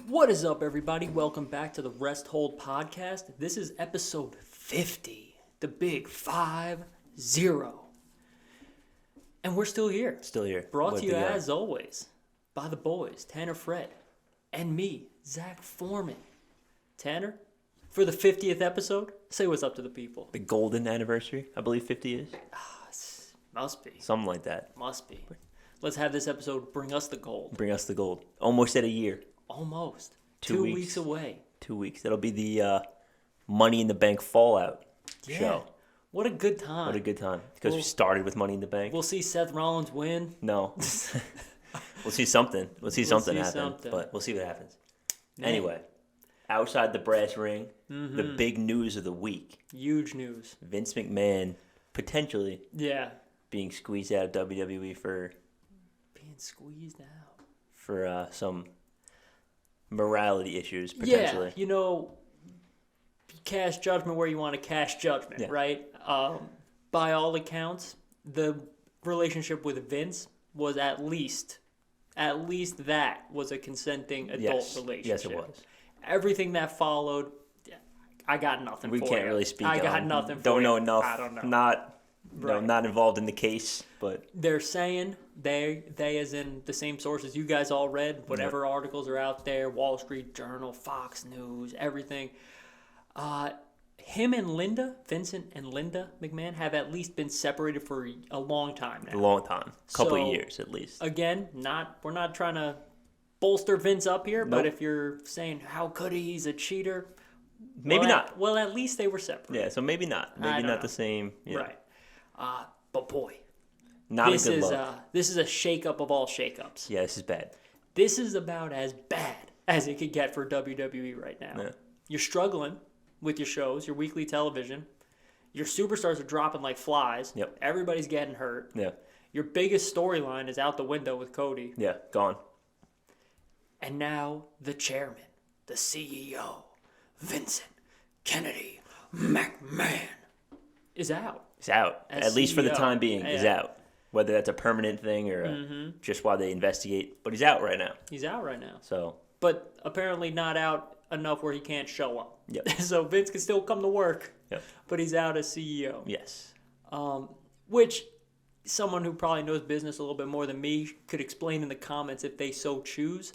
What is up, everybody? Welcome back to the Rest Hold Podcast. This is episode 50, the big 50. And we're still here. Still here. Brought to you, as always, by the boys, Tanner Fred, and me, Zach Foreman. Tanner, for the 50th episode, say what's up to the people. The golden anniversary, I believe 50 is. Must be. Something like that. Must be. Let's have this episode bring us the gold. Bring us the gold. Almost at a year. Almost. 2 2 weeks away. 2 weeks. That'll be the Money in the Bank Fallout show. What a good time. What a good time. Because we started with Money in the Bank. We'll see Seth Rollins win. No. We'll see something. We'll see something happen. But we'll see what happens. Man. Anyway, outside the brass ring, the big news of the week. Huge news. Vince McMahon potentially being squeezed out of WWE for... Being squeezed out. For some... morality issues, potentially. Yeah, cast judgment where you want to cast judgment, right? By all accounts, the relationship with Vince was at least that was a consenting adult relationship. Yes, it was. Everything that followed, I got nothing for you. We can't really speak I on. got nothing for Don't you. know enough. I don't know. Not involved in the case, but... They're saying, they as in the same sources you guys all read, whatever articles are out there, Wall Street Journal, Fox News, everything. Him and Linda, Vincent and Linda McMahon, have at least been separated for a long time now. A long time. Couple of years, at least. Again, we're not trying to bolster Vince up here, but Nope. if you're saying, how could he? He's a cheater. Maybe not. Well, at least they were separated. Yeah, so maybe not. Maybe not the same. Yeah. Right. But boy, Not this a good is look. this is a shakeup of all shakeups. Yeah, this is bad. This is about as bad as it could get for WWE right now. Yeah. You're struggling with your shows, your weekly television. Your superstars are dropping like flies. Yep. Everybody's getting hurt. Yeah. Your biggest storyline is out the window with Cody. Yeah, gone. And now the chairman, the CEO, Vincent Kennedy McMahon, is out. He's out. As At least for the CEO. time being, he's out. Whether that's a permanent thing or just while they investigate. But he's out right now. He's out right now. So... But apparently not out enough where he can't show up. Yep. So Vince can still come to work, Yep. but he's out as CEO. Yes. Which someone who probably knows business a little bit more than me could explain in the comments if they so choose.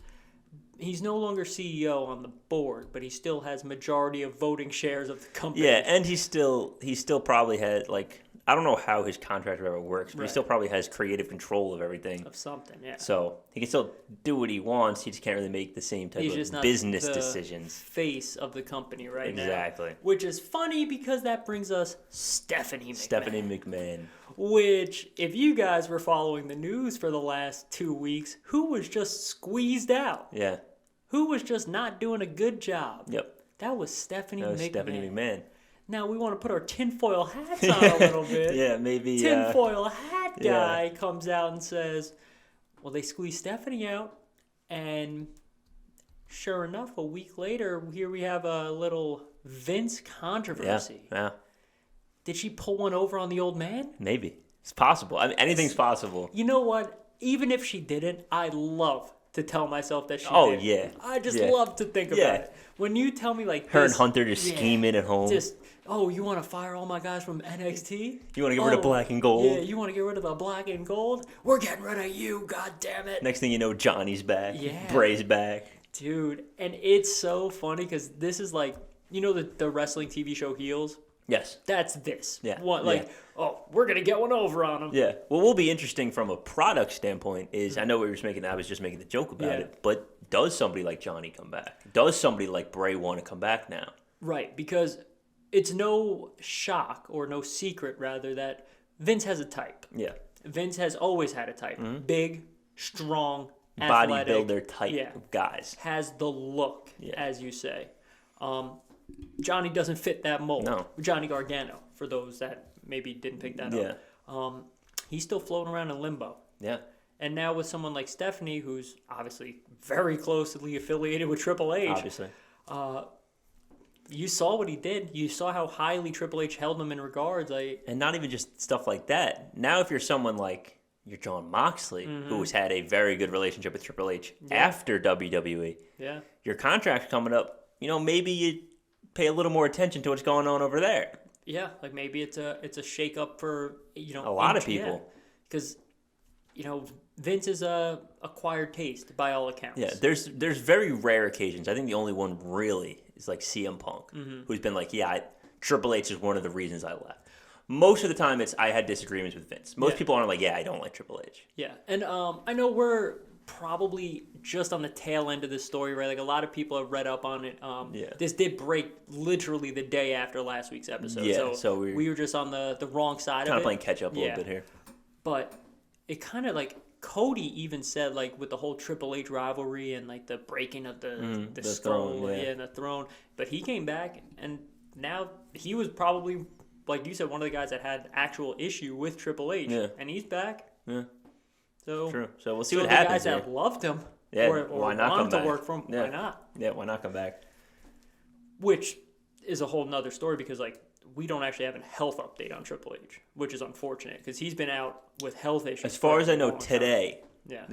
He's no longer CEO on the board, but he still has majority of voting shares of the company. Yeah, and he still probably had, like, I don't know how his contract or whatever works, but he still probably has creative control of everything. Of something, yeah. So he can still do what he wants. He just can't really make the same type He's of just not business the decisions. face of the company right now. Exactly. Which is funny because that brings us Stephanie McMahon. Which, if you guys were following the news for the last 2 weeks, who was just squeezed out? Yeah. Who was just not doing a good job? Yep. That was Stephanie That was McMahon. Stephanie McMahon. Now we want to put our tinfoil hats on a little bit. Yeah, maybe. Tinfoil hat guy comes out and says, well, they squeezed Stephanie out. And sure enough, a week later, here we have a little Vince controversy. Yeah. Did she pull one over on the old man? Maybe. It's possible. I mean, anything's possible. You know what? Even if she didn't, I love to tell myself that she did. Oh, yeah. I just love to think about it. When you tell me like Her this, and Hunter just scheming at home. You want to fire all my guys from NXT? You want to get rid of black and gold? Yeah, you want to get rid of the black and gold? We're getting rid of you, god damn it. Next thing you know, Johnny's back. Yeah. Bray's back. Dude, and it's so funny because this is like, the wrestling TV show Heels? Yes. That's this. Yeah. We're going to get one over on them. Yeah. What will be interesting from a product standpoint is, I know I was just making the joke about it, but does somebody like Johnny come back? Does somebody like Bray want to come back now? Right, because it's no shock, or no secret, rather, that Vince has a type. Yeah. Vince has always had a type. Big, strong, athletic. Bodybuilder type of guys. Has the look, as you say. Johnny doesn't fit that mold. No. Johnny Gargano, for those that maybe didn't pick that up. He's still floating around in limbo. Yeah. And now with someone like Stephanie, who's obviously very closely affiliated with Triple H. Obviously. You saw what he did. You saw how highly Triple H held him in regards. And not even just stuff like that. Now if you're someone like you're John Moxley, who's had a very good relationship with Triple H after WWE. Yeah. Your contract's coming up. Maybe you pay a little more attention to what's going on over there. Yeah, like maybe it's a shake up for a lot of people. Because Vince is a acquired taste by all accounts. Yeah, there's very rare occasions. I think the only one really is like CM Punk, who's been like, Triple H is one of the reasons I left. Most of the time, it's I had disagreements with Vince. Most people aren't like, I don't like Triple H. Yeah, and I know we're probably just on the tail end of this story, right? Like a lot of people have read up on it. This did break literally the day after last week's episode. Yeah, so we were just on the wrong side of it. Kind of playing catch up a little bit here. But it kind of like Cody even said, like with the whole Triple H rivalry and like the breaking of the skull and the throne. But he came back, and now he was probably, like you said, one of the guys that had actual issue with Triple H. Yeah. And he's back. Yeah. So true. So we'll see what happens. The guys that loved him or why not wanted come back? to work for him, Yeah. why not? Yeah, why not come back? Which is a whole nother story because like we don't actually have a health update on Triple H, which is unfortunate because he's been out with health issues. As far as I know, today. Yeah.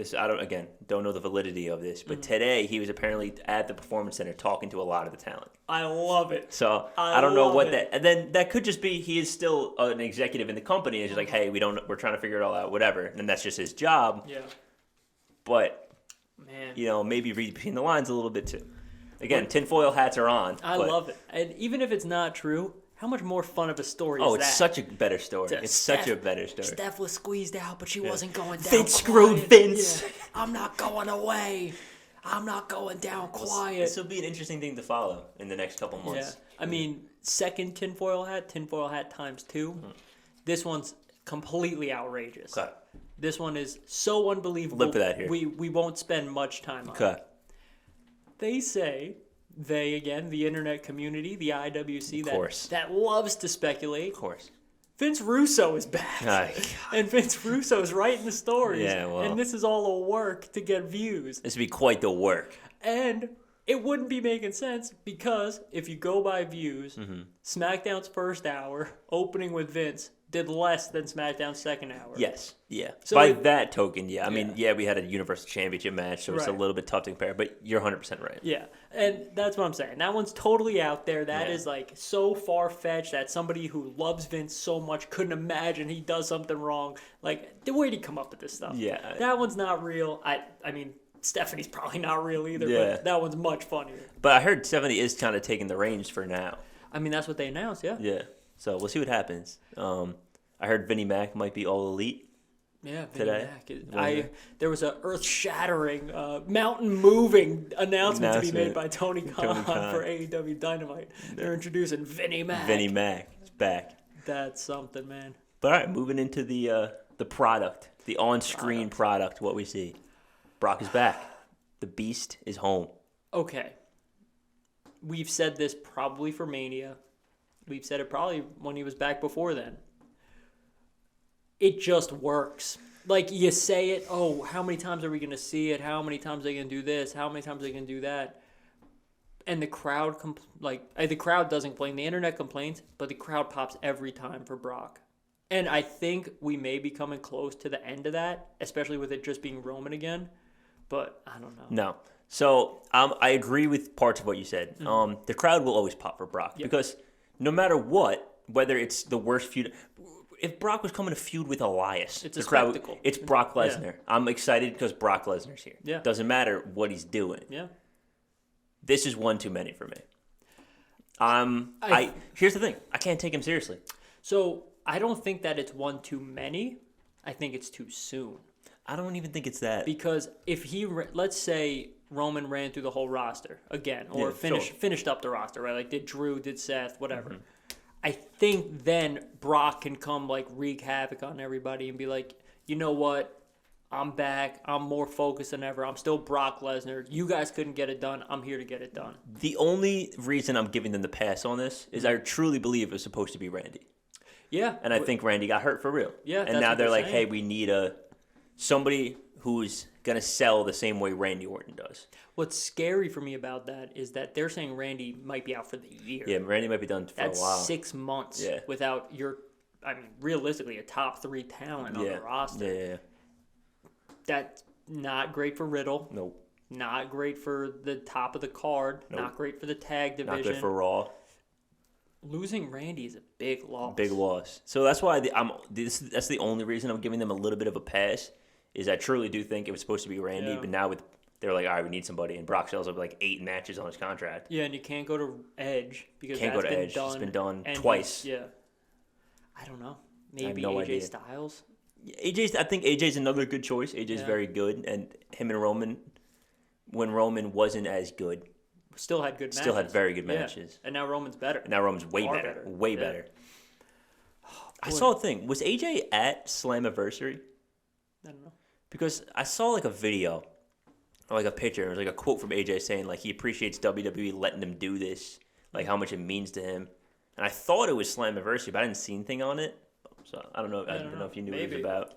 Don't know the validity of this, but today he was apparently at the Performance Center talking to a lot of the talent. I love it. So I don't know what that, and then that could just be he is still an executive in the company. And he's like, hey, we're trying to figure it all out, whatever, and that's just his job. Yeah. But man, maybe read between the lines a little bit too. Again, tinfoil hats are on. I love it, and even if it's not true. How much more fun of a story is that? Oh, it's such a better story. It's such a better story. Steph was squeezed out, but she wasn't going down Vince screwed Vince. Yeah. I'm not going away. I'm not going down quiet. This will be an interesting thing to follow in the next couple months. Yeah. I mean, second tinfoil hat times 2. This one's completely outrageous. Okay. This one is so unbelievable. Look for that here. We won't spend much time on it. Okay. They say... the internet community, the IWC, course. that loves to speculate. Of course. Vince Russo is back. And Vince Russo is writing the stories. Yeah, well. And this is all a work to get views. This would be quite the work. And it wouldn't be making sense because if you go by views, SmackDown's first hour, opening with Vince, did less than SmackDown's second hour. Yes, yeah. So by that token, yeah. I mean, we had a Universal Championship match, so it's a little bit tough to compare, but you're 100% right. Yeah, and that's what I'm saying. That one's totally out there. That is like so far-fetched that somebody who loves Vince so much couldn't imagine he does something wrong. Like, where'd he come up with this stuff? Yeah. That one's not real. I mean, Stephanie's probably not real either, but that one's much funnier. But I heard Stephanie is kind of taking the reins for now. I mean, that's what they announced, yeah. Yeah, so we'll see what happens. I heard Vinnie Mac might be all elite. Yeah, today. Mac. There was a earth-shattering, mountain-moving announcement to be made by Tony Khan for AEW Dynamite. They're introducing Vinnie Mac. Vinnie Mac is back. That's something, man. But all right, moving into the product, the on-screen product, what we see. Brock is back. The Beast is home. Okay. We've said this probably for Mania. We've said it probably when he was back before then. It just works. Like, you say it, oh, how many times are we going to see it? How many times are they going to do this? How many times are they going to do that? And the crowd, the crowd doesn't complain. The internet complains, but the crowd pops every time for Brock. And I think we may be coming close to the end of that, especially with it just being Roman again. But I don't know. No. So I agree with parts of what you said. The crowd will always pop for Brock because no matter what, whether it's the worst feud... If Brock was coming to feud with Elias, it's a spectacle. It's Brock Lesnar. Yeah. I'm excited because Brock Lesnar's here. Yeah. Doesn't matter what he's doing. Yeah. This is one too many for me. Here's the thing. I can't take him seriously. So I don't think that it's one too many. I think it's too soon. I don't even think it's that. Because if let's say Roman ran through the whole roster again, or finished up the roster, right? Like did Drew, did Seth, whatever. Mm-hmm. I think then Brock can come like wreak havoc on everybody and be like, you know what? I'm back. I'm more focused than ever. I'm still Brock Lesnar. You guys couldn't get it done. I'm here to get it done. The only reason I'm giving them the pass on this is I truly believe it was supposed to be Randy. Yeah. And I think Randy got hurt for real. Yeah. And now they're like, hey, we need somebody who's going to sell the same way Randy Orton does. What's scary for me about that is that they're saying Randy might be out for the year. Yeah, Randy might be done for a while. That's 6 months without realistically, a top 3 talent on the roster. Yeah. That's not great for Riddle. Nope. Not great for the top of the card. Nope. Not great for the tag division. Not good for Raw. Losing Randy is a big loss. Big loss. So that's why that's the only reason I'm giving them a little bit of a pass. Is I truly do think it was supposed to be Randy, but now they're like, all right, we need somebody, and Brock sells up like 8 matches on his contract. Yeah, and you can't go to Edge because Can't that's go to been Edge. done. It's been done twice. Yeah. I don't know. I have Maybe no AJ idea. Styles. I think AJ's another good choice. AJ's very good, and him and Roman, when Roman wasn't as good, Still had good matches. still had very good matches. And now Roman's better. And now Roman's way Far better. better. Way Yeah. better. Oh, I saw a thing. Was AJ at Slammiversary? I don't know. Because I saw like a video or like a picture. It was like a quote from AJ saying like he appreciates WWE letting him do this, like how much it means to him. And I thought it was Slammiversary, but I didn't see anything on it. So I don't know. I don't know if you knew what it was about.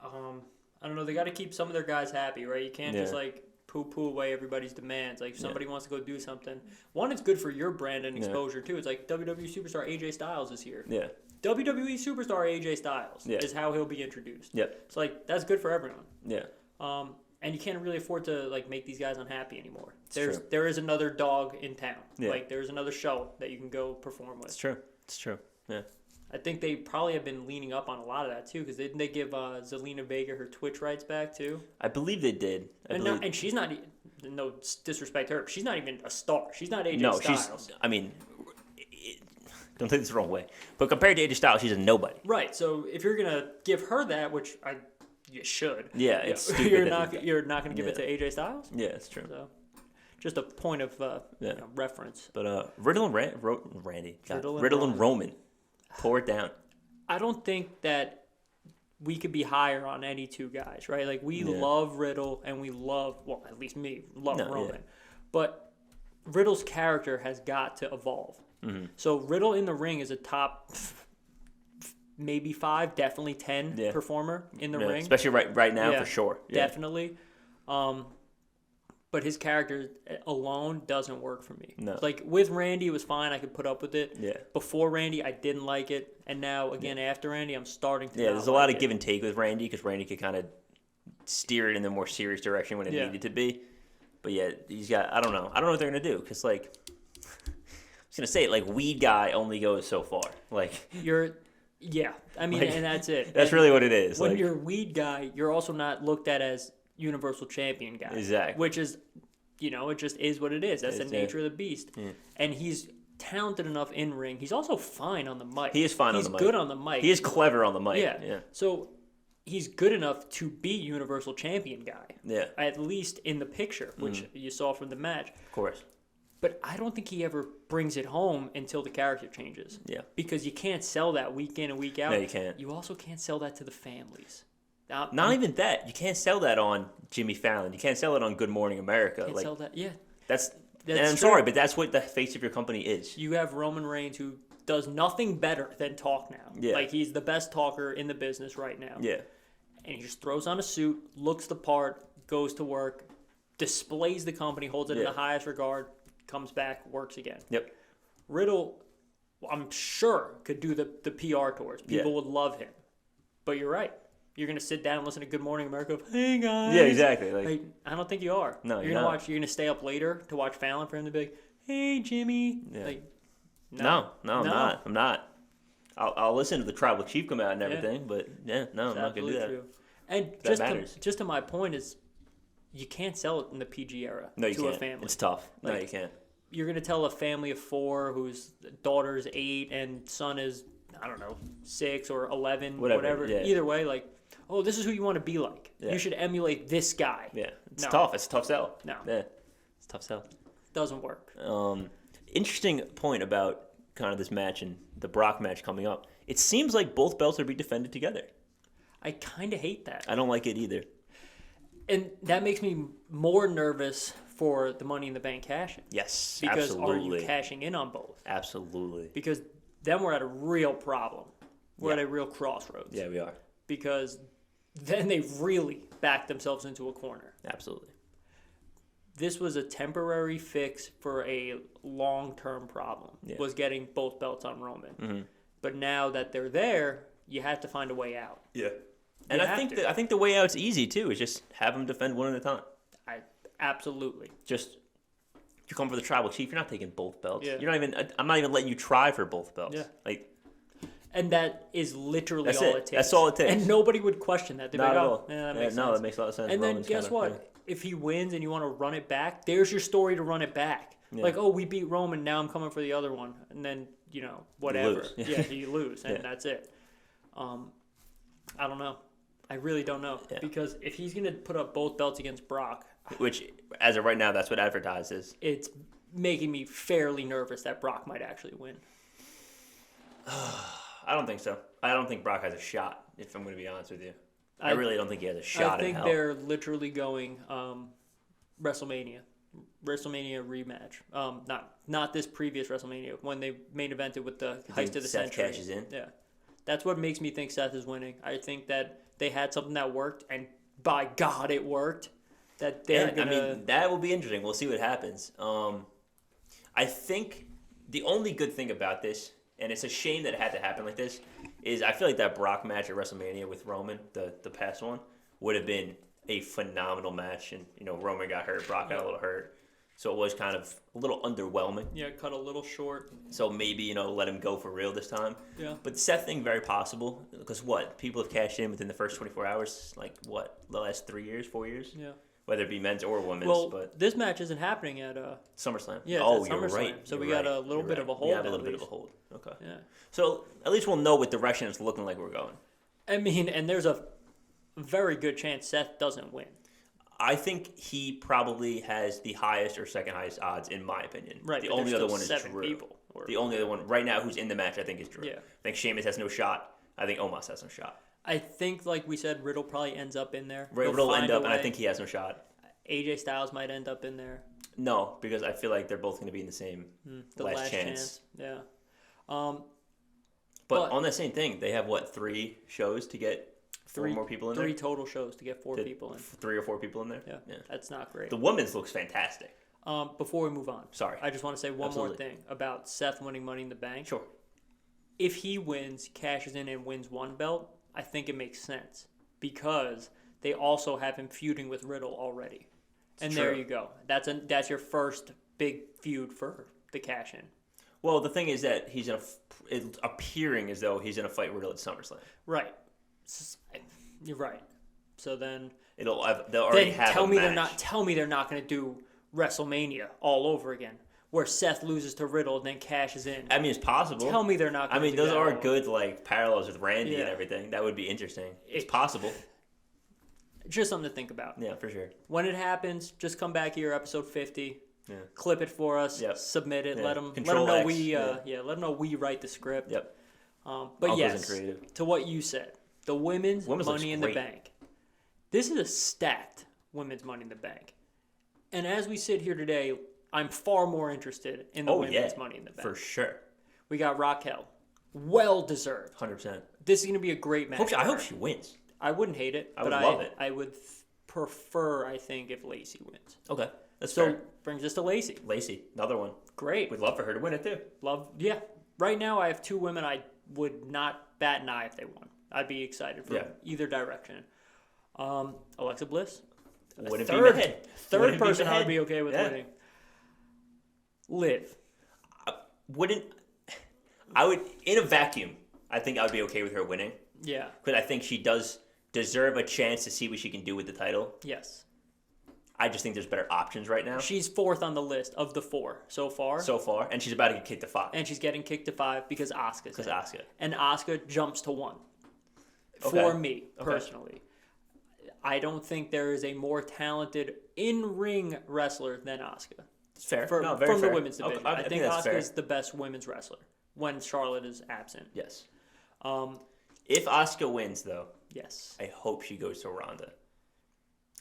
I don't know. They got to keep some of their guys happy, right? You can't just like poo away everybody's demands. Like if somebody wants to go do something, one, it's good for your brand and exposure too. It's like WWE superstar AJ Styles is here. Yeah. WWE superstar AJ Styles is how he'll be introduced. Yep. It's like that's good for everyone. Yeah. And you can't really afford to like make these guys unhappy anymore. True. There is another dog in town. Yeah. Like there's another show that you can go perform with. It's true. It's true. Yeah. I think they probably have been leaning up on a lot of that too, because didn't they give Zelina Vega her Twitch rights back too? I believe they did. And she's not. No disrespect to her, but she's not even a star. She's not AJ No, Styles. I mean, don't take this the wrong way, but compared to AJ Styles, she's a nobody. Right. So if you're gonna give her that, which you should. Yeah, it's stupid. You're not gonna give it to AJ Styles. Yeah, it's true. So, just a point of reference. But Riddle and Randy, Riddle and Roman, pour it down. I don't think that we could be higher on any two guys, right? Like we love Riddle and we love, well, at least me, Roman. But Riddle's character has got to evolve. Mm-hmm. So Riddle in the ring is a top maybe 5, definitely 10 performer in the ring. Especially right now for sure. Yeah. Definitely. But his character alone doesn't work for me. No. Like with Randy, it was fine. I could put up with it. Yeah. Before Randy, I didn't like it. And now, again, after Randy, I'm starting to there's a lot of give and take with Randy because Randy could kind of steer it in the more serious direction when it needed to be. But yeah, he's got, I don't know what they're going to do because, like, I was going to say, like, weed guy only goes so far. Like, I mean, and that's it. That's really what it is. When you're weed guy, you're also not looked at as Universal Champion guy. Exactly. Which is, it just is what it is. That's the nature of the beast. Yeah. And he's talented enough in ring. He's also fine on the mic. He is fine on the mic. He's good on the mic. He is clever on the mic. Yeah. So he's good enough to be Universal Champion guy. Yeah. At least in the picture, which you saw from the match. Of course. But I don't think he ever brings it home until the character changes. Yeah. Because you can't sell that week in and week out. No, you can't. You also can't sell that to the families. Not even that. You can't sell that on Jimmy Fallon. You can't sell it on Good Morning America. Can't sell that. Yeah. That's and true. I'm sorry, but that's what the face of your company is. You have Roman Reigns who does nothing better than talk now. Yeah. Like he's the best talker in the business right now. Yeah. And he just throws on a suit, looks the part, goes to work, displays the company, holds it in the highest regard, comes back, works again. Yep. Riddle, I'm sure, could do the PR tours. People would love him. But you're right. You're gonna sit down and listen to Good Morning America. Hey guys. Yeah, exactly. Like, I don't think you are. No, you're gonna You're gonna stay up later to watch Fallon for him to be like, "Hey Jimmy." Yeah. Like, no, I'm not. I'll listen to the Tribal Chief come out and everything, but I'm not gonna do that. True. And just to my point is, you can't sell it in the PG era to a family. It's tough. No, you can't. You're gonna tell a family of 4 whose daughter's 8 and son is 6 or 11, whatever. Yeah. Either way, like, oh, this is who you want to be like. Yeah. You should emulate this guy. Yeah, it's tough. It's a tough sell. No, yeah, it's a tough sell. Doesn't work. Interesting point about kind of this match and the Brock match coming up. It seems like both belts are being defended together. I kind of hate that. I don't like it either. And that makes me more nervous for the Money in the Bank cash-in. Yes, because absolutely. Are you cashing in on both? Absolutely. Because then we're at a real problem. We're at a real crossroads. Yeah, we are. Because then they really back themselves into a corner. Absolutely. This was a temporary fix for a long-term problem, was getting both belts on Roman. Mm-hmm. But now that they're there, you have to find a way out. Yeah. And I think the way out's easy too. Is just have them defend one at a time. Absolutely. Just you come for the tribal chief. You're not taking both belts. Yeah. You're not even. I'm not even letting you try for both belts. Yeah. Like. And that is literally That's all it. it takes. That's all it takes. And nobody would question that. They'd Not be like, at oh, all. yeah, that makes sense. No, that makes a lot of sense. And then guess what? Yeah. If he wins and you want to run it back, there's your story to run it back. Yeah. Like, oh, we beat Roman, now I'm coming for the other one. And then, whatever. You lose. Yeah, you lose, and that's it. I don't know. I really don't know. Yeah. Because if he's going to put up both belts against Brock, which, as of right now, that's what advertised is. It's making me fairly nervous that Brock might actually win. I don't think so. I don't think Brock has a shot, if I'm going to be honest with you. I really don't think he has a shot in hell. I think they're literally going WrestleMania rematch. Not this previous WrestleMania, when they main evented with the heist of the Seth century. cashes in? Yeah. That's what makes me think Seth is winning. I think that they had something that worked, and by God, it worked. That they're gonna. I mean, that will be interesting. We'll see what happens. I think the only good thing about this, and it's a shame that it had to happen like this, is I feel like that Brock match at WrestleMania with Roman, the past one, would have been a phenomenal match. And, Roman got hurt, Brock got a little hurt. So it was kind of a little underwhelming. Yeah, cut a little short. So maybe, let him go for real this time. Yeah. But the Seth thing, very possible. Because people have cashed in within the first 24 hours, the last 3 years, 4 years? Yeah. Whether it be men's or women's. Well, but this match isn't happening at SummerSlam. Yeah, oh, it's at you're SummerSlam. right. So You're we got right. a little bit of a hold. We have a little bit of a hold. Okay. Yeah. So at least we'll know what direction it's looking like we're going. I mean, and there's a very good chance Seth doesn't win. I think he probably has the highest or second highest odds, in my opinion. Right. The only other one is Drew. People, the only other one right now who's in the match, I think, is Drew. Yeah. I think Sheamus has no shot. I think Omos has no shot. I think, like we said, Riddle probably ends up in there. Riddle will end up, and I think he has no shot. AJ Styles might end up in there. No, because I feel like they're both going to be in the same last chance. Yeah. But on that same thing, they have, 3 shows to get four more people in there? 3 total shows to get 4 people in. 3 or 4 people in there? Yeah. That's not great. The women's looks fantastic. Before we move on. Sorry. I just want to say one more thing about Seth winning Money in the Bank. Sure. If he wins, cashes in, and wins one belt, I think it makes sense. Because they also have him feuding with Riddle already. And there you go. That's your first big feud for the cash in. Well, the thing is that it's appearing as though he's going to fight Riddle at SummerSlam. Right. You're right. So then they'll already have a match. Tell me they're not going to do WrestleMania all over again, where Seth loses to Riddle and then cashes in. I mean, it's possible. Tell me they're not going to do that. those are good parallels with Randy and everything. That would be interesting. It's possible. Just something to think about. Yeah, for sure. When it happens, just come back here, episode 50. Yeah. Clip it for us. Yep. Submit it. Yeah. Let them know let them know we write the script. Yep. But yes, to what you said, the women's Money in the Bank. This is a stacked women's Money in the Bank. And as we sit here today, I'm far more interested in the women's Money in the Bank. For sure. We got Raquel. Well deserved. 100%. This is going to be a great match. I hope she wins. I wouldn't hate it. I would love it. I would prefer, I think, if Lacey wins. Okay. That's fair. Brings us to Lacey. Lacey, another one. Great. We'd love for her to win it, too. Yeah. Right now, I have 2 women I would not bat an eye if they won. I'd be excited for either direction. Alexa Bliss. Third person I would be okay with winning. Liv. I would, in a vacuum, I think I would be okay with her winning. Yeah. Because I think she does deserve a chance to see what she can do with the title. Yes. I just think there's better options right now. She's 4th on the list of the 4 so far. And she's about to get kicked to 5. And she's getting kicked to 5 because Asuka's in. Asuka. And Asuka jumps to 1. For me, personally. I don't think there is a more talented in-ring wrestler than Asuka. It's fair. From the women's division. Okay, I think Asuka is the best women's wrestler when Charlotte is absent. Yes. If Asuka wins, though, yes, I hope she goes to Ronda.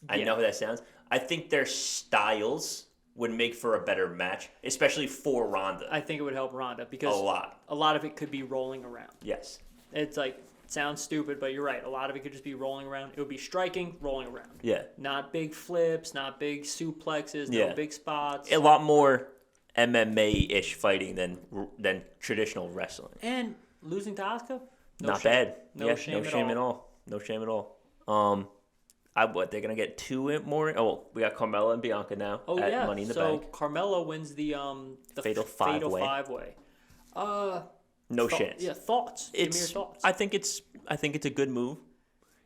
I know how that sounds. I think their styles would make for a better match, especially for Ronda. I think it would help Ronda because a lot of it could be rolling around. Yes. It's like, it sounds stupid, but you're right. A lot of it could just be rolling around. It would be striking, rolling around. Yeah. Not big flips, not big suplexes, no big spots. A lot more MMA-ish fighting than traditional wrestling. And losing to Asuka? Not bad. No shame at all. No shame at all. They're gonna get two more? Oh, we got Carmella and Bianca now. Oh at yeah. Money in the So Bank. Carmella wins the Fatal five-way. five-way. No chance. Yeah, thoughts. Give me your thoughts. I think it's a good move.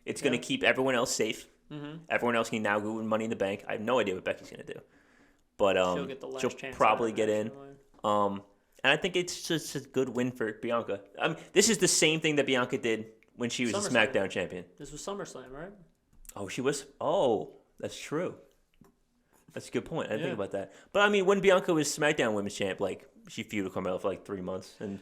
It's gonna keep everyone else safe. Mm-hmm. Everyone else can now go win Money in the Bank. I have no idea what Becky's gonna do, but she'll probably get in. And I think it's just a good win for Bianca. This is the same thing that Bianca did when she was the SmackDown champion. This was SummerSlam, right? Oh, she was. Oh, that's true. That's a good point. I didn't think about that. But I mean, when Bianca was SmackDown Women's Champ, like she feuded with Carmella for like 3 months, and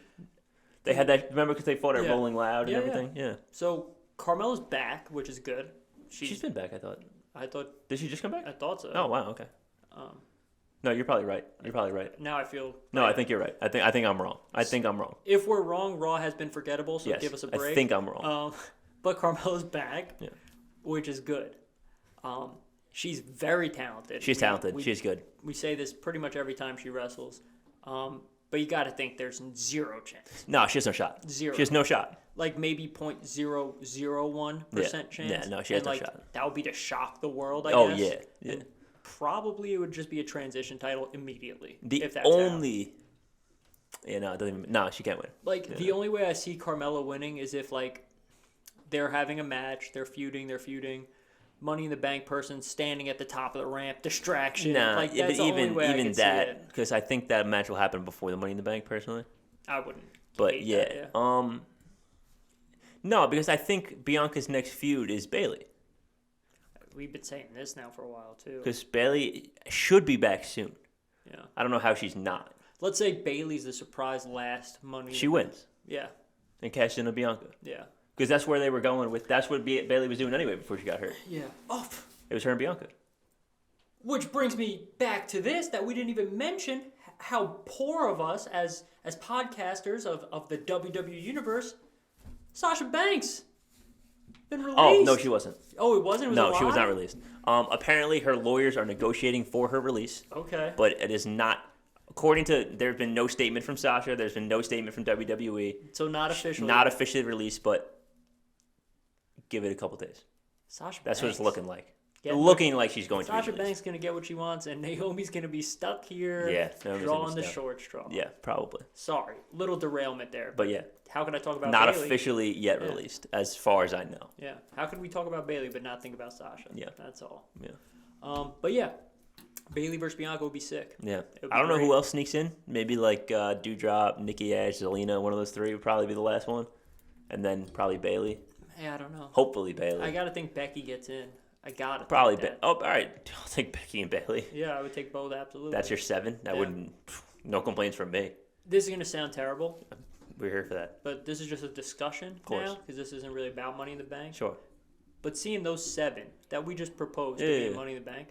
they had that. Remember, because they fought at Rolling Loud and everything. Yeah. So Carmella's back, which is good. She's been back. I thought. Did she just come back? I thought so. Oh wow. Okay. No, you're probably right. Now I feel. No, I think you're right. I think I'm wrong. If we're wrong, Raw has been forgettable, so give us a break. I think I'm wrong. But Carmella's back, which is good. She's very talented. She's talented. She's good. We say this pretty much every time she wrestles. But you got to think there's 0 chance. No, she has no shot. 0. She has no shot. Like maybe 0.001% chance. Yeah, no, she has no shot. That would be to shock the world, I guess. Oh, yeah. And probably it would just be a transition title immediately. If that's only... Yeah, no, it doesn't even... No, she can't win. The only way I see Carmella winning is if, they're having a match, they're feuding, Money in the Bank person standing at the top of the ramp, distraction. Nah, that's the only way I can see it. Because I think that match will happen before the Money in the Bank, personally. I wouldn't. But no, because I think Bianca's next feud is Bayley. We've been saying this now for a while too. Because Bayley should be back soon. Yeah. I don't know how she's not. Let's say Bayley's the surprise last Money. She wins. Yeah. And cash in on Bianca. Yeah. Because that's where they were going with. That's what Bayley was doing anyway before she got hurt. Yeah. Oh. It was her and Bianca. Which brings me back to this that we didn't even mention how poor of us as podcasters of the WWE universe. Sasha Banks been released. Oh no, she wasn't. Oh, it wasn't. It was no, she was not released. Apparently, her lawyers are negotiating for her release. Okay. But it is not. According to, there's been no statement from Sasha. There's been no statement from WWE. So not officially. Not officially released, but give it a couple days. Sasha. That's Banks. what it's looking like. Looking like she's going to be released. Sasha Banks going to get what she wants, and Naomi's going to be stuck here. Yeah, drawing the short straw. Yeah, probably. Sorry, little derailment there. But yeah, how can I talk about not Bayley? Officially yet released, as far as I know. Yeah, how can we talk about Bayley but not think about Sasha? Yeah, that's all. Yeah. But yeah, Bayley versus Bianca would be sick. Yeah, I don't know who else sneaks in. Maybe like Doudrop, Nikki Ash, Zelina. One of those three would probably be the last one, and then probably Bayley. Yeah, I don't know. Hopefully Bayley. I gotta think Becky gets in. I gotta probably. All right. I'll take Becky and Bayley. Yeah, I would take both absolutely. That's your 7. I wouldn't. No complaints from me. This is gonna sound terrible. We're here for that. But this is just a discussion now because this isn't really about Money in the Bank. Sure. But seeing those 7 that we just proposed to be in Money in the Bank,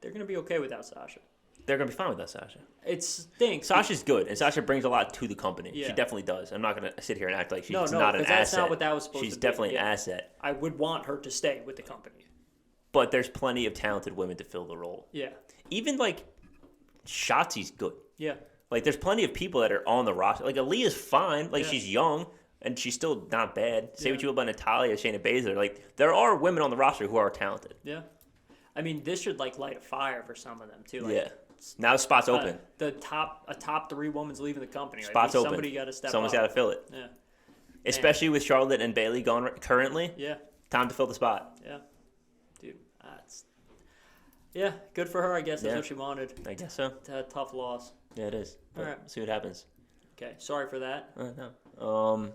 they're gonna be okay without Sasha. They're going to be fine without Sasha. It stinks. Sasha's good, and Sasha brings a lot to the company. Yeah. She definitely does. I'm not going to sit here and act like she's not an asset. That's not what that was supposed to be. She's definitely an asset. I would want her to stay with the company. But there's plenty of talented women to fill the role. Yeah. Even, Shotzi's good. Yeah. There's plenty of people that are on the roster. Aaliyah's fine. She's young, and she's still not bad. Say what you will about Natalya, Shayna Baszler. There are women on the roster who are talented. Yeah. I mean, this should, light a fire for some of them, too. Yeah. Now the spot's open. A top 3 woman's leaving the company. Spot's open. Somebody got to step up. Someone's got to fill it. Yeah. Especially with Charlotte and Bayley gone currently. Yeah. Time to fill the spot. Yeah. Dude, good for her, I guess. That's what she wanted. I guess so. It's a tough loss. Yeah, it is. All right. See what happens. Okay. Sorry for that. No.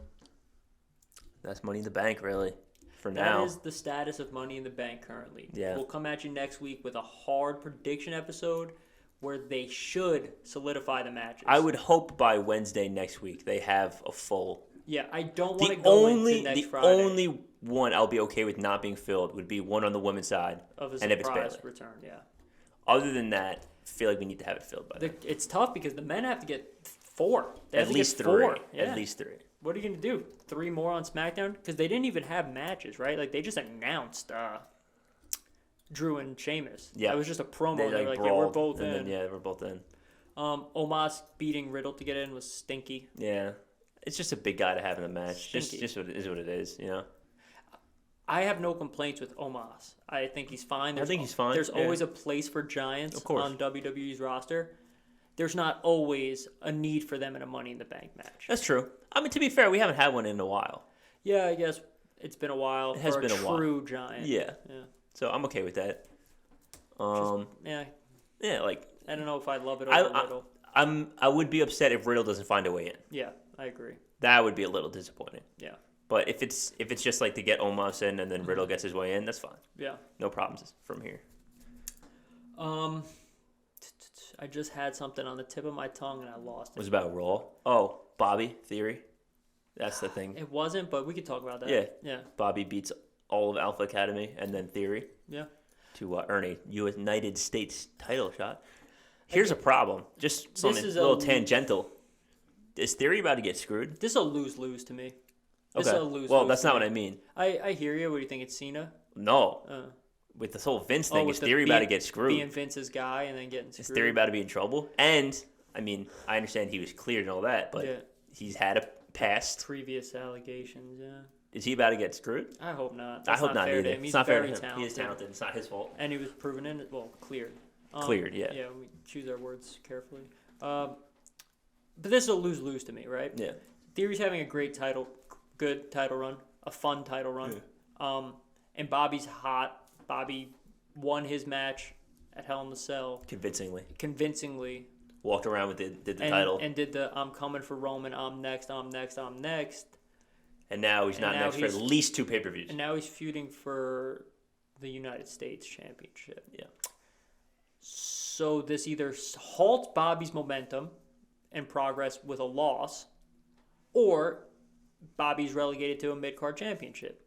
That's Money in the Bank, really. For now. That is the status of Money in the Bank currently. Yeah. We'll come at you next week with a hard prediction episode where they should solidify the matches. I would hope by Wednesday next week they have a full. Yeah, I don't want to go into next Friday. The only one I'll be okay with not being filled would be one on the women's side. Of a and if it's surprise Bayley. return, yeah. Other than that, I feel like we need to have it filled by then. It's tough because the men have to get 4. They have At to least get 3. 4. Yeah. At least 3. What are you going to do? 3 more on SmackDown? Because they didn't even have matches, right? They just announced Drew and Sheamus. Yeah. It was just a promo. They were like, brawled, we're both in. Then, we're both in. Omos beating Riddle to get in was stinky. Yeah. It's just a big guy to have in the match. Stinky. Just what it is, you know? I have no complaints with Omos. I think he's fine. I think he's fine. There's yeah. always a place for Giants Of course. on WWE's roster. There's not always a need for them in a Money in the Bank match. That's true. I mean, to be fair, we haven't had one in a while. Yeah, I guess it's been a while. It has been a while. True Giant. Yeah. So I'm okay with that. Yeah. Yeah, like I don't know if I love it over Riddle. I would be upset if Riddle doesn't find a way in. Yeah, I agree. That would be a little disappointing. Yeah. But if it's just like to get Omos in and then Riddle gets his way in, that's fine. Yeah. No problems from here. I just had something on the tip of my tongue and I lost it. It was about Raw. Oh, Bobby Theory. That's the thing. It wasn't, but we could talk about that. Yeah. Yeah. Bobby beats all of Alpha Academy and then Theory. Yeah. To earn a United States title shot. Here's a problem. Just something a little tangential. Is Theory about to get screwed? This is a lose-lose to me. This Okay. is a lose-lose. Well, that's not what I mean. I hear you. What do you think? It's Cena? No. With this whole Vince thing, is Theory about to get screwed? Being Vince's guy and then getting screwed. Is Theory about to be in trouble? And, I mean, I understand he was cleared and all that, but he's had a past. Previous allegations, yeah. Is he about to get screwed? I hope not. I hope not fair either. To him. He's it's not fair to very him. talented. He is talented. It's not his fault. And he was proven in it. Well, cleared. Cleared, yeah. Yeah, we choose our words carefully. But this is a lose-lose to me, right? Yeah. Theory's having a good title run, a fun title run. Yeah. And Bobby's hot. Bobby won his match at Hell in the Cell. Convincingly. Walked around with the title. And did the I'm coming for Roman, I'm next. And now he's not next for at least 2 pay-per-views. And now he's feuding for the United States Championship. Yeah. So this either halts Bobby's momentum and progress with a loss, or Bobby's relegated to a mid-card championship.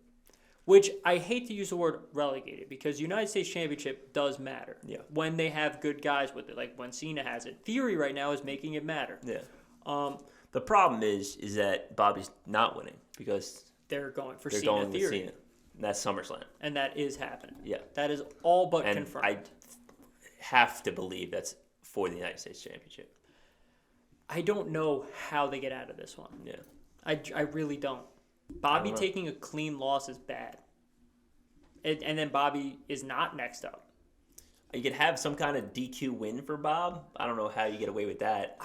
Which I hate to use the word relegated because United States Championship does matter. Yeah. When they have good guys with it, like when Cena has it. Theory right now is making it matter. Yeah. The problem is that Bobby's not winning because they're going for Cena. Theory. With Cena. And that's SummerSlam. And that is happening. Yeah. That is all but and confirmed. I have to believe that's for the United States Championship. I don't know how they get out of this one. Yeah. I really don't. Bobby taking a clean loss is bad. And then Bobby is not next up. You could have some kind of DQ win for Bob. I don't know how you get away with that.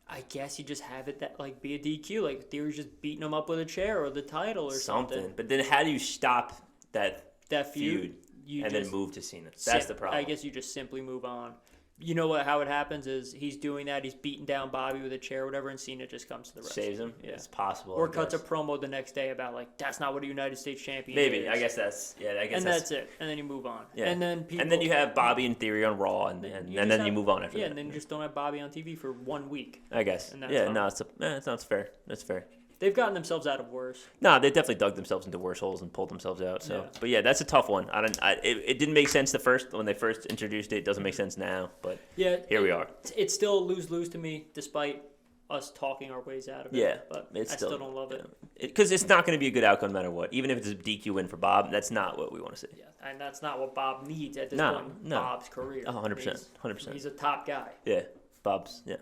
I guess you just have it that like be a DQ. Like Theory's just beating him up with a chair or the title or something. But then how do you stop that feud and then move to Cena? That's the problem. I guess you just simply move on. You know how it happens is he's doing that. He's beating down Bobby with a chair or whatever, and Cena just comes to the rescue. Saves him? Yeah. It's possible. Or cuts a promo the next day about, like, that's not what a United States champion Maybe. is. I guess that's... Yeah, I guess and that's it. And then you move on. Yeah. And then you have Bobby and Theory on Raw, and then you move on after that. Yeah, and then you just don't have Bobby on TV for 1 week. I guess. And that's it's fair. That's fair. They've gotten themselves out of worse. No, they definitely dug themselves into worse holes and pulled themselves out. So, yeah. But yeah, that's a tough one. It didn't make sense when they first introduced it. It doesn't make sense now, but yeah, here we are. It's still a lose-lose to me, despite us talking our ways out of it. Yeah, but I still don't love it because it's not going to be a good outcome no matter what. Even if it's a DQ win for Bob, that's not what we want to see. Yeah, and that's not what Bob needs at this point in Bob's career. 100%. He's a top guy. Yeah, Bob's. Yeah.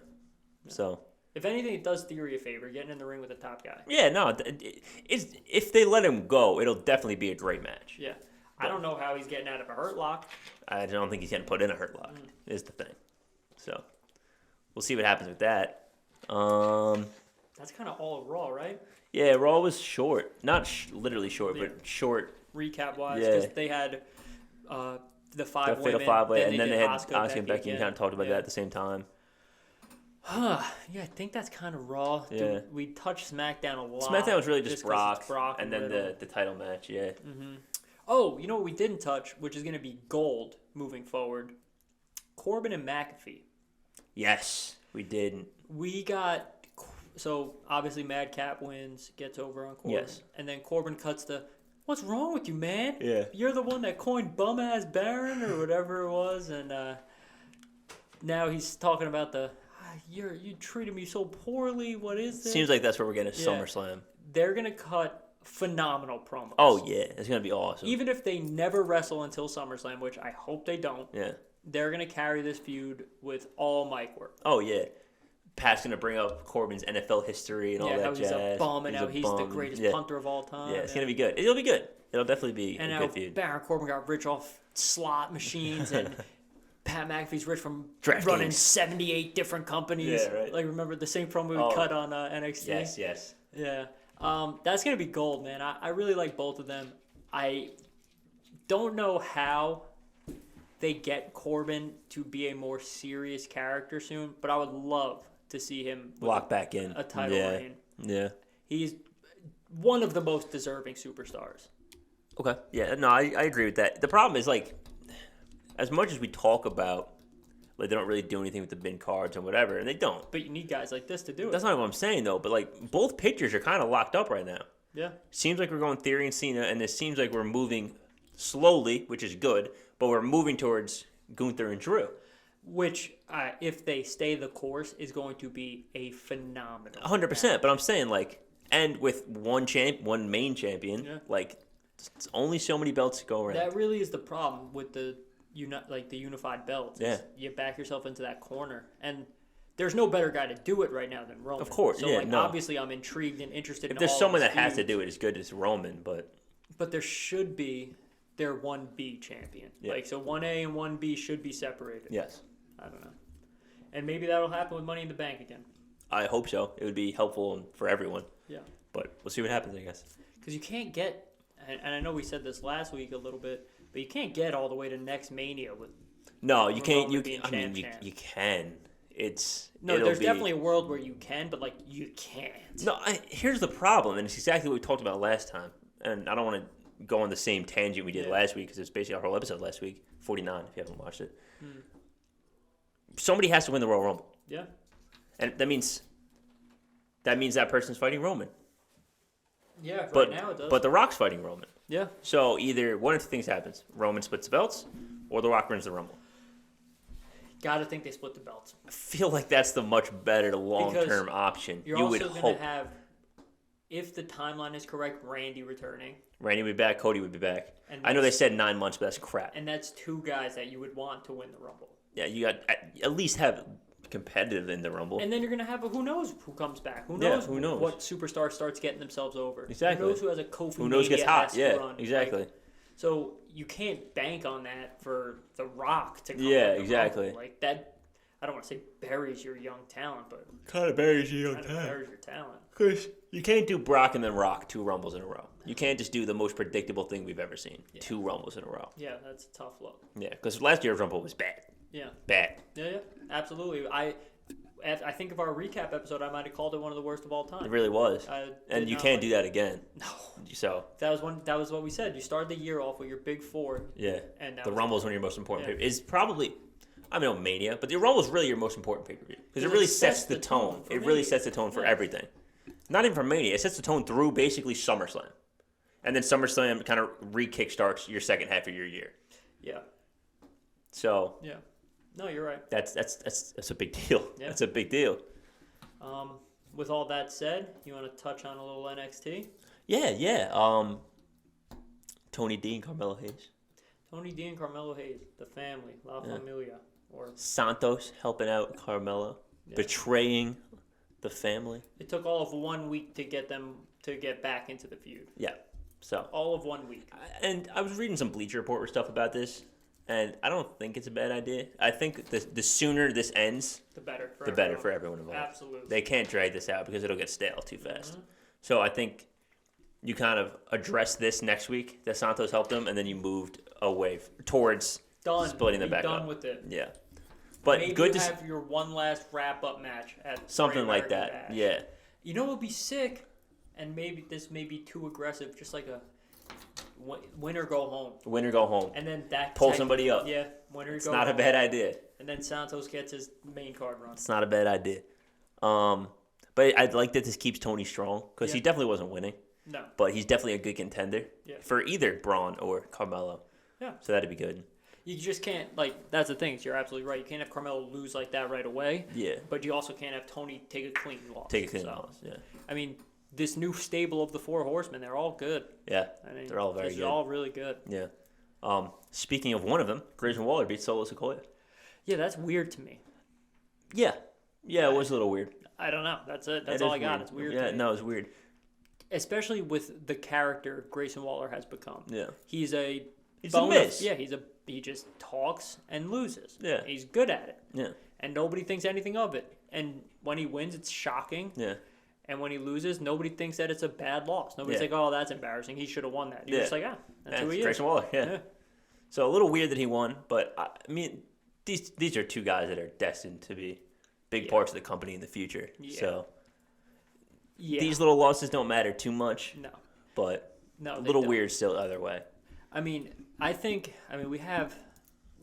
So. If anything, it does Theory a favor, getting in the ring with a top guy. Yeah, no. If they let him go, it'll definitely be a great match. Yeah. I don't know how he's getting out of a hurt lock. I don't think he's getting put in a hurt lock, is the thing. So, we'll see what happens with that. That's kind of all Raw, right? Yeah, Raw was short. Not literally short, but short. Recap-wise, because they had the five women. Fatal five-way, and then they had Asuka and Becky, and kind of talked about that at the same time. Yeah, I think that's kind of Raw. Yeah. We touched SmackDown a lot. SmackDown was really just Brock and then the title match, yeah. Mm-hmm. Oh, you know what we didn't touch, which is going to be gold moving forward? Corbin and McAfee. Yes, we did. We got... So, obviously, Madcap wins, gets over on Corbin. Yes. And then Corbin cuts the... What's wrong with you, man? Yeah. You're the one that coined bum-ass Baron or whatever it was. And now he's talking about the... You treated me so poorly. What is this? Seems like that's where we're getting SummerSlam. They're going to cut phenomenal promos. Oh, yeah. It's going to be awesome. Even if they never wrestle until SummerSlam, which I hope they don't. Yeah. They're going to carry this feud with all mic work. Oh, yeah. Pat's going to bring up Corbin's NFL history and all that jazz. He's a bum and how he's the greatest punter of all time. Yeah, it's going to be good. It'll be good. It'll definitely be And a now good feud. Baron Corbin got rich off slot machines, and Pat McAfee's rich from Draft running games. 78 different companies. Yeah, right. Like, remember the same promo we cut on NXT? Yes. Yeah. That's going to be gold, man. I really like both of them. I don't know how they get Corbin to be a more serious character soon, but I would love to see him Lock back in. a title reign. Yeah. He's one of the most deserving superstars. Okay. Yeah, no, I agree with that. The problem is, like, as much as we talk about, like, they don't really do anything with the bin cards and whatever, and they don't. But you need guys like this to do it. That's not what I'm saying, though. But, like, both pictures are kind of locked up right now. Yeah. Seems like we're going Theory and Cena, and it seems like we're moving slowly, which is good, but we're moving towards Gunther and Drew. Which, if they stay the course, is going to be a phenomenal. 100%. But I'm saying, like, and with one main champion, like, it's only so many belts to go around. That really is the problem with the unified belts. Yeah. You back yourself into that corner, and there's no better guy to do it right now than Roman. Of course, so, obviously, I'm intrigued and interested. If in there's all someone of that these has to feuds. do it as good as Roman, but There should be their 1B champion. Yeah. Like, so 1A and 1B should be separated. yes, I don't know. And maybe that'll happen with Money in the Bank again. I hope so. It would be helpful for everyone. Yeah. But we'll see what happens, I guess. Because you can't get, and I know we said this last week a little bit, but you can't get all the way to next Mania with. No, you can't. Roman being champ. You can. No, there's definitely a world where you can, but like you can't. No, here's the problem, and it's exactly what we talked about last time. And I don't want to go on the same tangent we did last week because it's basically our whole episode last week, 49. If you haven't watched it, somebody has to win the Royal Rumble. Yeah. And that means that person's fighting Roman. Yeah, But right now it does. but The Rock's fighting Roman. yeah. So either one of two things happens: Roman splits the belts, or The Rock wins the Rumble. Gotta think they split the belts. I feel like that's the much better long-term option. You're you also would going hope. to have, if the timeline is correct, Randy returning. Randy would be back. Cody would be back. And I know they that's- said 9 months, but that's crap. And that's two guys that you would want to win the Rumble. Yeah, you got at least have competitive in the Rumble. And then you're going to have who knows who comes back. Who Yeah, knows, who knows? what superstar starts getting themselves over. Exactly. Who knows who has a Kofi Who knows gets hot? Yeah, run. exactly. Like, so you can't bank on that for The Rock to come Yeah, win the exactly. Rumble. Like that, I don't want to say buries your young talent, but Kind of buries you kind of buries your talent. Because you can't do Brock and then Rock 2 Rumbles in a row. You can't just do the most predictable thing we've ever seen. 2 Rumbles in a row. Yeah, that's a tough look. Yeah, because last year's Rumble was bad. Yeah. Bad. Yeah, absolutely. I think of our recap episode, I might have called it one of the worst of all time. It really was. And you can't do that again. No. So That was what we said. You started the year off with your big four. yeah, And that the was Rumble is one of your most important Yeah. pay-per-views. It's probably, I mean, Mania, but the Rumble is really your most important pay-per-view because it really sets the tone. for It really Mania. sets the tone for Yeah. everything. Not even for Mania. It sets the tone through basically SummerSlam, and then SummerSlam kind of re-kickstarts your second half of your year. Yeah. So Yeah. No, you're right. that's a big deal. Yeah. That's a big deal. With all that said, you want to touch on a little NXT? Yeah. Tony D and Carmelo Hayes. Tony D and Carmelo Hayes, the family, La Familia, or Santos helping out Carmelo, betraying the family. it took all of 1 week to get them to get back into the feud. Yeah. So. All of 1 week. And I was reading some Bleacher Report stuff about this, and I don't think it's a bad idea. I think the sooner this ends, The better for the better for everyone involved. Absolutely. They can't drag this out because it'll get stale too fast. So I think you kind of address this next week that Santos helped them, and then you moved away towards Done. splitting them Be back done up. with it. Yeah. But Maybe good you to have your one last wrap up match at something Great like American that. Bash. Yeah. You know what would be sick, and maybe this may be too aggressive, just like a win or go home, Win or go home. and then that Pull somebody up. Yeah, win or It's go not home. a bad idea. And then Santos gets his main card run. It's not a bad idea. But I'd like that this keeps Tony strong because he Yeah. definitely wasn't winning. No. But he's definitely a good contender for either Braun or Carmelo. Yeah. So that'd be good. You just can't, like, that's the thing. You're absolutely right. You can't have Carmelo lose like that right away. Yeah. But you also can't have Tony take a clean loss. Take a clean So, loss. Yeah. I mean, this new stable of the Four Horsemen, they're all good. Yeah. I mean, They're all very they're good. all really good. Yeah. Speaking of one of them, Grayson Waller beat Solo Sikoa. Yeah, that's weird to me. Yeah. Yeah, it was a little weird. I don't know. That's it. That's It all is I got. weird. It's weird Yeah, to me. no, it's weird. especially with the character Grayson Waller has become. Yeah. He's a Miz. Yeah, he just talks and loses. Yeah. He's good at it. Yeah. And nobody thinks anything of it. And when he wins, it's shocking. Yeah. And when he loses, nobody thinks that it's a bad loss. Nobody's like, "Oh, that's embarrassing. He should have won that." You're just like, that's who he is. Grayson Waller. Yeah. So a little weird that he won, but I mean, these are two guys that are destined to be big parts of the company in the future. Yeah. So these little losses don't matter too much. No. But a little weird still either way. I mean, we have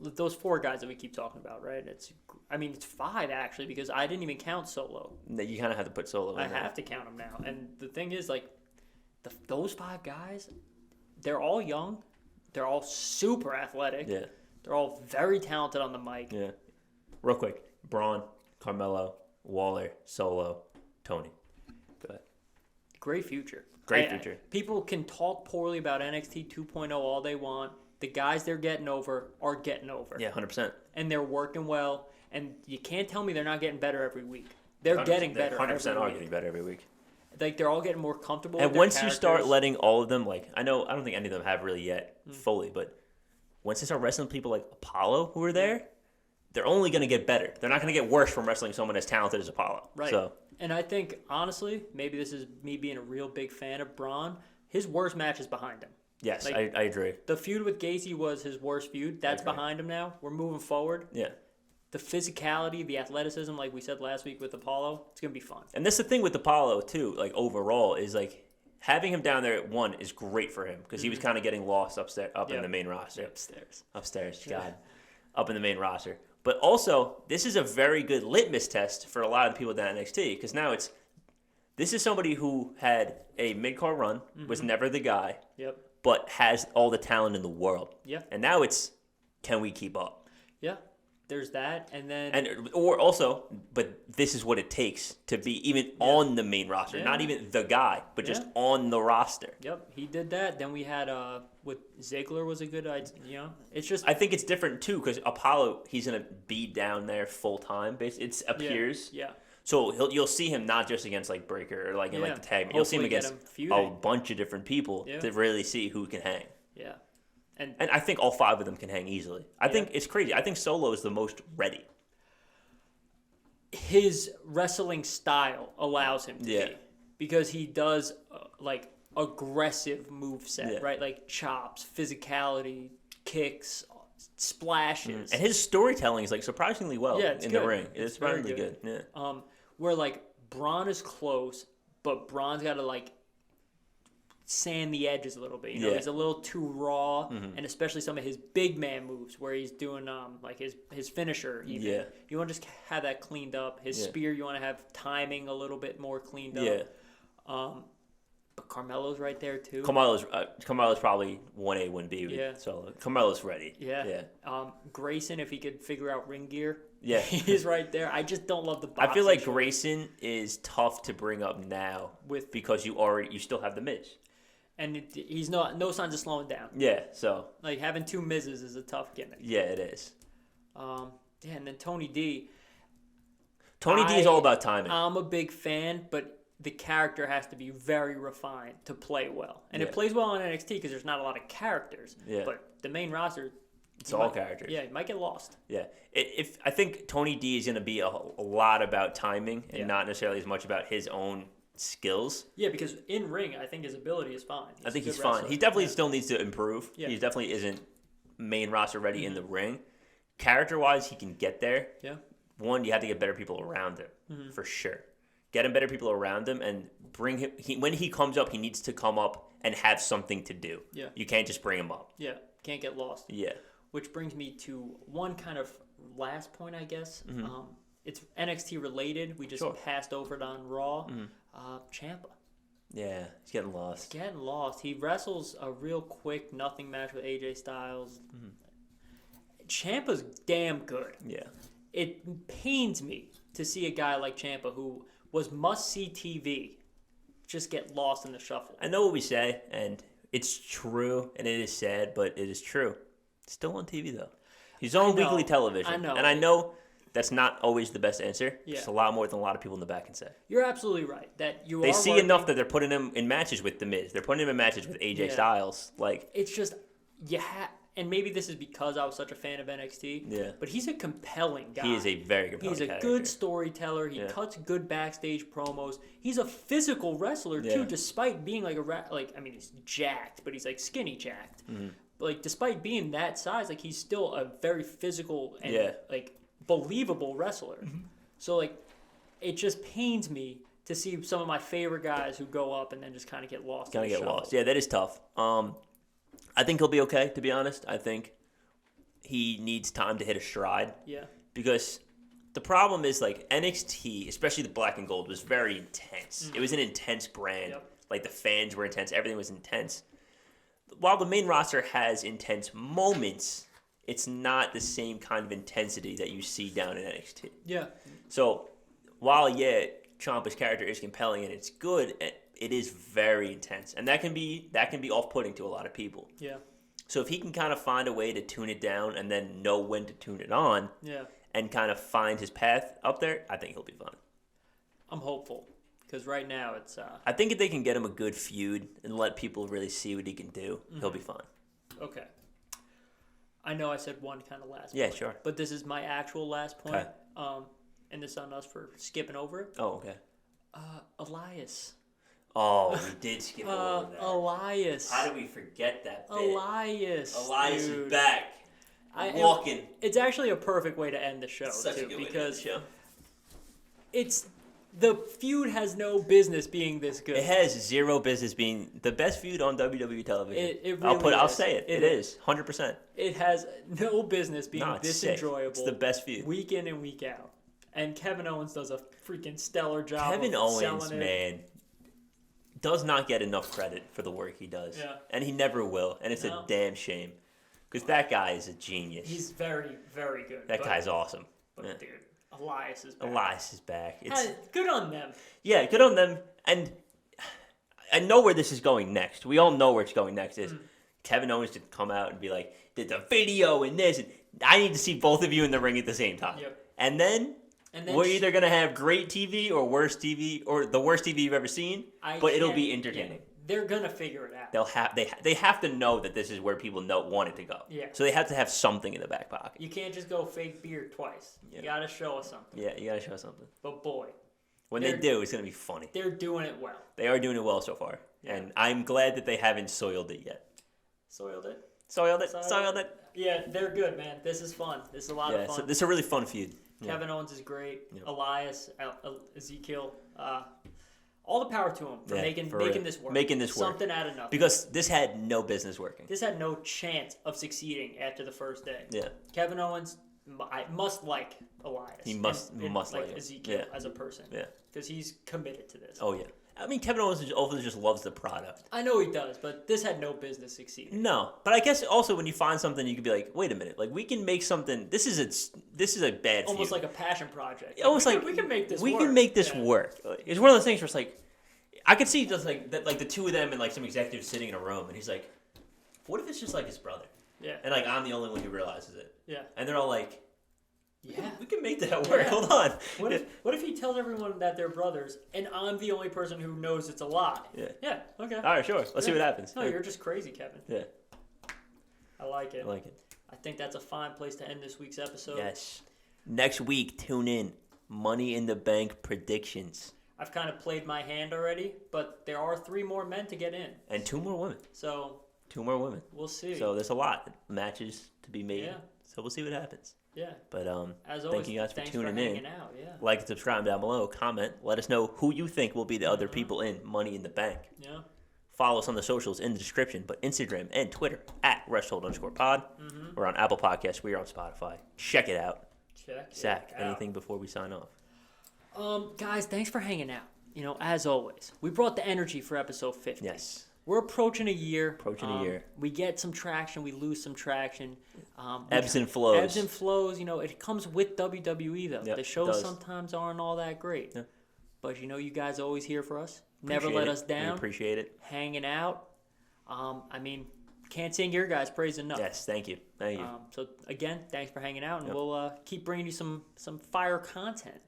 those 4 guys that we keep talking about, right? It's 5 actually, because I didn't even count Solo. You kind of have to put Solo in there. I have to count him now. And the thing is, like, those 5 guys, they're all young. They're all super athletic. Yeah. They're all very talented on the mic. Yeah. Real quick, Braun, Carmelo, Waller, Solo, Tony. Go ahead. Great future. Great future. People can talk poorly about NXT 2.0 all they want. The guys they're getting over are getting over. Yeah, 100%. And they're working well. And you can't tell me they're not getting better every week. They're getting better. 100% are getting better every week. Like, they're all getting more comfortable. And with once their you start letting all of them, like, I don't think any of them have really yet fully, but once they start wrestling people like Apollo who are there, they're only going to get better. They're not going to get worse from wrestling someone as talented as Apollo. Right. So. And I think, honestly, maybe this is me being a real big fan of Braun. His worst match is behind him. Yes, I agree. The feud with Gacy was his worst feud. That's behind him now. We're moving forward. Yeah. The physicality, the athleticism, like we said last week with Apollo, it's going to be fun. And that's the thing with Apollo, too, like, overall, is, like, having him down there at 1 is great for him because he was kind of getting lost up in the main roster. Upstairs, God. Up in the main roster. But also, this is a very good litmus test for a lot of the people down at NXT because now this is somebody who had a mid-card run, was never the guy, but has all the talent in the world. Yeah. And now it's, can we keep up? Yeah. There's that, and then... But this is what it takes to be even on the main roster. Yeah. Not even the guy, but just on the roster. Yep, he did that. Then we had, with Ziggler was a good idea, it's just... I think it's different, too, because Apollo, he's going to be down there full-time. It appears. Yeah. So you'll see him not just against, like, Breaker or, like, in, like, the tag. You'll see him against a bunch of different people to really see who can hang. Yeah. And I think all 5 of them can hang easily. I think it's crazy. I think Solo is the most ready. His wrestling style allows him to be. Because he does, aggressive moveset, right? Like chops, physicality, kicks, splashes. And his storytelling is, like, surprisingly well in the ring. It's surprisingly good. Yeah. Where, like, Braun is close, but Braun's got to, like, sand the edges a little bit. He's a little too raw, and especially some of his big man moves where he's doing like his finisher. Even. Yeah, you want to just have that cleaned up. His spear, you want to have timing a little bit more cleaned up. Yeah. But Carmelo's right there too. Carmelo's probably 1A, 1B. Yeah. So Carmelo's ready. Yeah. Yeah. Grayson, if he could figure out ring gear. Yeah. He's right there. I just don't love the boxing. I feel like Grayson is tough to bring up now because you still have the Miz. And he's no signs of slowing down. Yeah, so. Like, having 2 Miz's is a tough gimmick. Yeah, it is. And then Tony D. Tony D is all about timing. I'm a big fan, but the character has to be very refined to play well. And it plays well on NXT because there's not a lot of characters. Yeah. But the main roster... It's all characters. Yeah, you might get lost. Yeah. I think Tony D is going to be a lot about timing and not necessarily as much about his own... skills. Yeah, because in ring, I think his ability is fine. I think he's fine. He definitely still needs to improve. Yeah. He definitely isn't main roster ready in the ring. Character-wise, he can get there. Yeah. One, you have to get better people around him, for sure. Get him better people around him and bring him... when he comes up, he needs to come up and have something to do. Yeah. You can't just bring him up. Yeah, can't get lost. Yeah. Which brings me to one kind of last point, I guess. It's NXT related. We just passed over it on Raw. Ciampa. Yeah, he's getting lost. He wrestles a real quick nothing match with AJ Styles. Ciampa's damn good. Yeah. It pains me to see a guy like Ciampa who was must-see TV just get lost in the shuffle. I know what we say, and it's true, and it is sad, but it is true. It's still on TV, though. He's on weekly television. I know. And I know that's not always the best answer. Yeah. It's a lot more than a lot of people in the back can say. You're absolutely right. They see enough that they're putting him in matches with The Miz. They're putting him in matches with AJ Styles. Like, it's just and maybe this is because I was such a fan of NXT. Yeah. But he's a compelling guy. he is a very good. He's a good storyteller. He cuts good backstage promos. He's a physical wrestler too, despite being like he's jacked, but he's like skinny jacked. Mm-hmm. Like despite being that size, like he's still a very physical and like believable wrestler. Mm-hmm. So like, it just pains me to see some of my favorite guys who go up and then just kind of get lost. Yeah, that is tough. I think he'll be okay, to be honest. I think he needs time to hit a stride. Yeah. Because the problem is, like, NXT, especially the black and gold, was very intense. Mm-hmm. It was an intense brand. Yep. Like, the fans were intense. Everything was intense. While the main roster has intense moments, it's not the same kind of intensity that you see down in NXT. Yeah. So, while, Ciampa's character is compelling and it's good, it is very intense, and that can be off-putting to a lot of people. Yeah. So if he can kind of find a way to tune it down and then know when to tune it on, and kind of find his path up there, I think he'll be fine. I'm hopeful, because right now it's. I think if they can get him a good feud and let people really see what he can do, he'll be fine. Okay. I know I said one kind of last. Yeah, point, sure. But this is my actual last point. Okay. And this on us for skipping over it. Oh, okay. Elias. Oh, we did skip over that. Elias. How did we forget that bit? Elias is back. Walking. It's actually a perfect way to end the show, because the feud has no business being this good. It has zero business being the best feud on WWE television. It really I'll say it. It is 100%. It has no business being this enjoyable. It's the best feud, week in and week out. And Kevin Owens does a freaking stellar job. Kevin Owens, man, does not get enough credit for the work he does. Yeah. And he never will. And it's a damn shame. Because that guy is a genius. He's very, very good. That guy's awesome. But, dude, Elias is back. Elias is back. Good on them. Yeah, good on them. And I know where this is going next. We all know where it's going next. Is Kevin Owens to come out and be like, did the video and this. And I need to see both of you in the ring at the same time. Yep. And then we're either going to have great TV or worse TV, or the worst TV you've ever seen, but it'll be entertaining. Yeah, they're going to figure it out. They have to know that this is where people want it to go. Yeah. So they have to have something in the back pocket. You can't just go fake beard twice. Yeah. You got to show us something. Yeah, you got to show us something. But boy. When they do, it's going to be funny. They're doing it well. They are doing it well so far. Yeah. And I'm glad that they haven't soiled it yet. Soiled it? Soiled it. Yeah, they're good, man. This is fun. This is a lot of fun. So this is a really fun feud. Kevin Owens is great. Yep. Elias, Ezekiel, all the power to him for making this work. Making this work. Something out of nothing. Because this had no business working. This had no chance of succeeding after the first day. Yeah. Kevin Owens must like Elias. He must like Ezekiel as a person. Yeah. Because he's committed to this. Oh, yeah. I mean, Kevin Owens just loves the product. I know he does, but this had no business succeeding. No, but I guess also when you find something, you could be like, wait a minute, like we can make something. This is a bad feud. Almost like a passion project. Almost we can make this. We can make this work. It's one of those things where it's like, I could see just like that, like the two of them and like some executives sitting in a room, and he's like, what if it's just like his brother? Yeah. And like I'm the only one who realizes it. Yeah. And they're all like, yeah, we can make that work. Yeah. Hold on. What if he tells everyone that they're brothers, and I'm the only person who knows it's a lie? Yeah. Yeah. Okay. All right. Sure. Let's see what happens. No, you're just crazy, Kevin. Yeah. I like it. I think that's a fine place to end this week's episode. Yes. Next week, tune in. Money in the Bank predictions. I've kind of played my hand already, but there are 3 more men to get in. And 2 more women. So. 2 more women. We'll see. So there's a lot matches to be made. Yeah. So we'll see what happens. Yeah. But as always, thank you guys for tuning in. Out, yeah. Like and subscribe down below. Comment. Let us know who you think will be the other people in Money in the Bank. Yeah. Follow us on the socials in the description, but Instagram and Twitter at @WrestleHold_pod. Mm-hmm. We're on Apple Podcasts. We're on Spotify. Check it out. Zach, anything before we sign off? Guys, thanks for hanging out. You know, as always, we brought the energy for episode 50. Yes. We're approaching a year. We get some traction. We lose some traction. Ebbs and flows. Ebbs and flows. You know, it comes with WWE, though. Yep, the shows sometimes aren't all that great. Yep. But, you know, you guys are always here for us. Never let us down. We appreciate it. Hanging out. I mean, can't sing your guys' praise enough. Yes, thank you. Thank you. So again, thanks for hanging out, and we'll keep bringing you some fire content.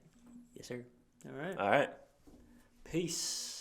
Yes, sir. All right. All right. Peace.